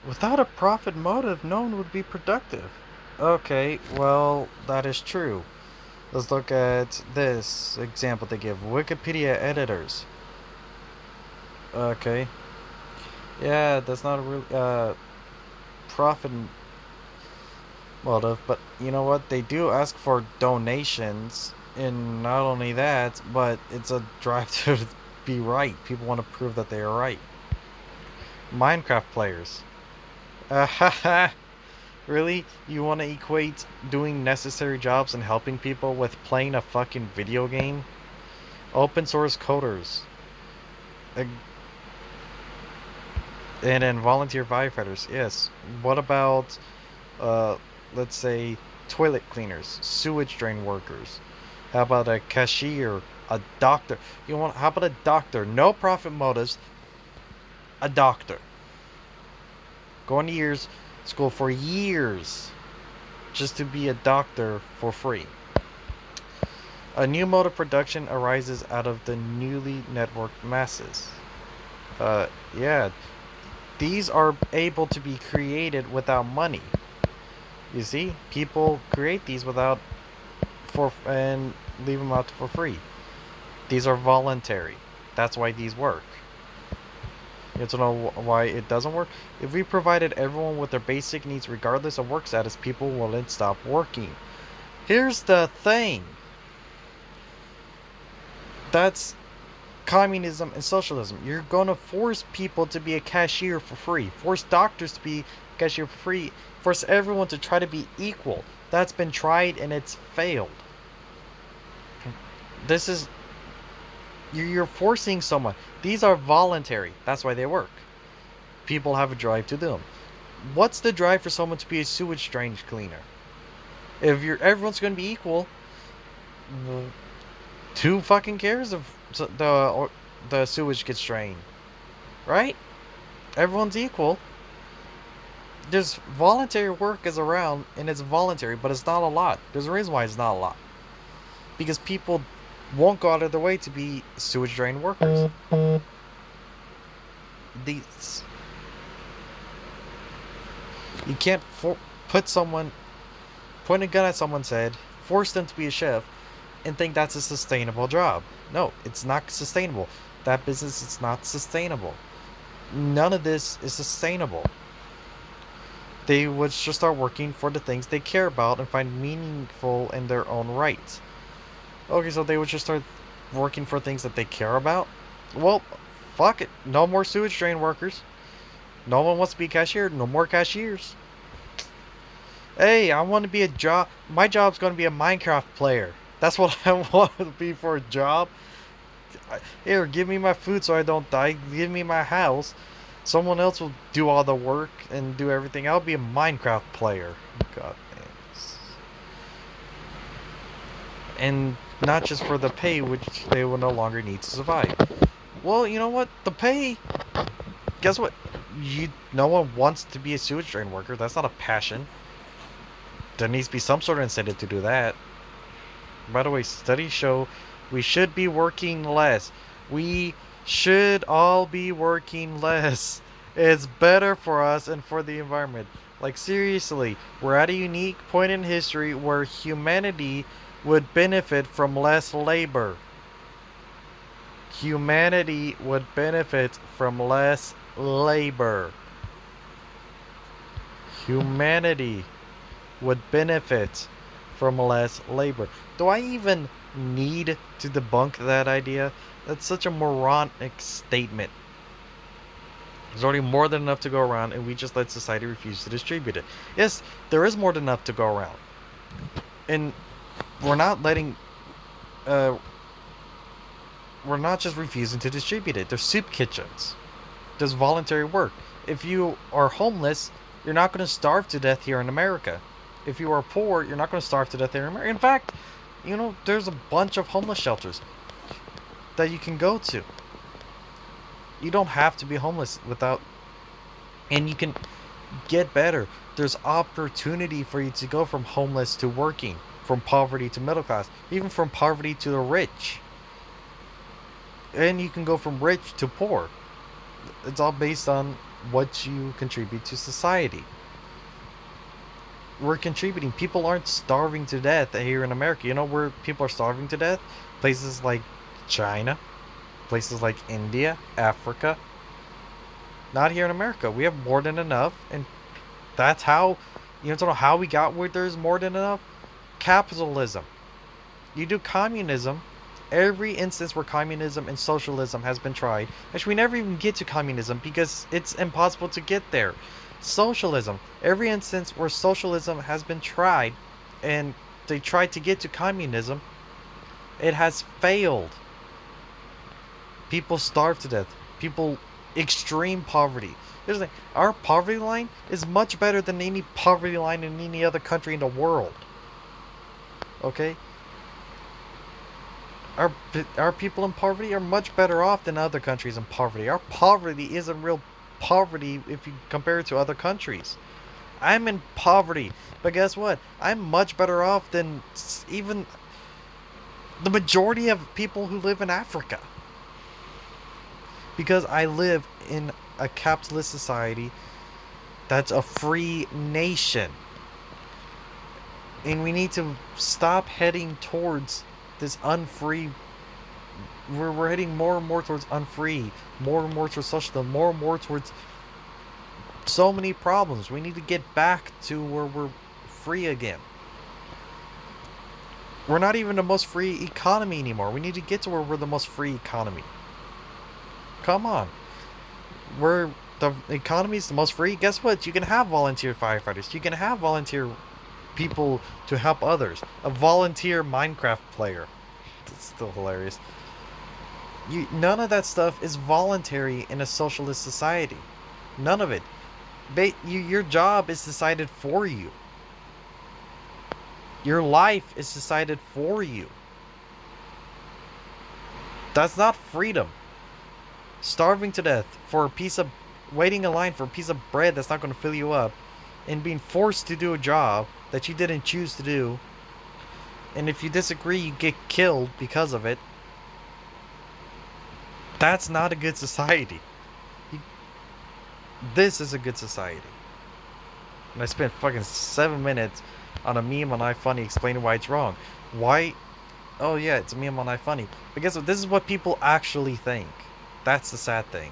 Without a profit motive, no one would be productive. Okay, well, that is true. Let's look at this example they give. Wikipedia editors. Okay. Yeah, that's not a real profit motive, but you know what? They do ask for donations, and not only that, but it's a drive to be right. People want to prove that they are right. Minecraft players. Really? You want to equate doing necessary jobs and helping people with playing a fucking video game? Open source coders. Uh, and then volunteer firefighters. Yes. What about, uh, let's say, toilet cleaners, sewage drain workers? How about a cashier, a doctor? You want? How about a doctor? No profit motives. A doctor. Going to years school for years just to be a doctor for free. A new mode of production arises out of the newly networked masses. Yeah, these are able to be created without money. You see, people create these without for and leave them out for free. These are voluntary. That's why these work. You have to know why it doesn't work. If we provided everyone with their basic needs regardless of work status, people wouldn't stop working. Here's the thing. That's communism and socialism. You're going to force people to be a cashier for free, force doctors to be a cashier for free, force everyone to try to be equal. That's been tried and it's failed. This is you're forcing someone. These are voluntary. That's why they work. People have a drive to do them. What's the drive for someone to be a sewage drain cleaner? If you're everyone's going to be equal, who fucking cares if the sewage gets drained, right? Everyone's equal. There's voluntary work is around, and it's voluntary, but it's not a lot. There's a reason why it's not a lot. Because people won't go out of their way to be sewage drain workers. These you can't point a gun at someone's head, force them to be a chef, and think that's a sustainable job. No, it's not sustainable. That business is not sustainable. None of this is sustainable. They would just start working for the things they care about and find meaningful in their own right. Okay, so they would just start working for things that they care about? Well, fuck it. No more sewage drain workers. No one wants to be a cashier. No more cashiers. Hey, I want to be a job. My job's going to be a Minecraft player. That's what I want to be for a job. Here, give me my food so I don't die. Give me my house. Someone else will do all the work and do everything. I'll be a Minecraft player. God damn. And not just for the pay, which they will no longer need to survive. Well, you know what? The pay. Guess what? No one wants to be a sewage drain worker. That's not a passion. There needs to be some sort of incentive to do that. By the way, studies show we should be working less. We should all be working less. It's better for us and for the environment. Like, seriously, we're at a unique point in history where humanity would benefit from less labor. Humanity would benefit from less labor. Humanity would benefit from less labor. Do I even need to debunk that idea? That's such a moronic statement. There's already more than enough to go around, and we just let society refuse to distribute it. Yes, there is more than enough to go around. And we're not letting we're not just refusing to distribute it. There's soup kitchens. There's voluntary work. If you are homeless, you're not going to starve to death here in America. If you are poor, you're not going to starve to death here in America. In fact, there's a bunch of homeless shelters that you can go to. You don't have to be homeless and you can get better. There's opportunity for you to go from homeless to working, from poverty to middle class, even from poverty to the rich. And you can go from rich to poor. It's all based on what you contribute to society. We're contributing. People aren't starving to death here in America. You know where people are starving to death? Places like China, places like India, Africa. Not here in America. We have more than enough, and that's how. You don't know how we got where there's more than enough. Capitalism. You do communism. Every instance where communism and socialism has been tried. Actually, we never even get to communism because it's impossible to get there. Socialism. Every instance where socialism has been tried and they tried to get to communism, it has failed. People starve to death. People extreme poverty. Here's the thing. Our poverty line is much better than any poverty line in any other country in the world. Okay? Our people in poverty are much better off than other countries in poverty. Our poverty isn't real poverty if you compare it to other countries. I'm in poverty, but guess what? I'm much better off than even the majority of people who live in Africa. Because I live in a capitalist society that's a free nation. And we need to stop heading towards this unfree. We're heading more and more towards unfree, more and more towards socialism, more and more towards so many problems. We need to get back to where we're free again. We're not even the most free economy anymore. We need to get to where we're the most free economy. Come on. Where the economy is the most free, guess what? You can have volunteer firefighters. You can have volunteer people to help others. A volunteer Minecraft player. That's still hilarious. None of that stuff is voluntary in a socialist society. None of it. Your job is decided for you. Your life is decided for you. That's not freedom. Starving to death for a piece of... waiting in line for a piece of bread that's not going to fill you up, and being forced to do a job that you didn't choose to do, and if you disagree you get killed because of it. That's not a good society. This is a good society. And I spent fucking 7 minutes on a meme on iFunny explaining why it's wrong. Why? Oh yeah, it's a meme on iFunny. But guess what? This is what people actually think. That's the sad thing.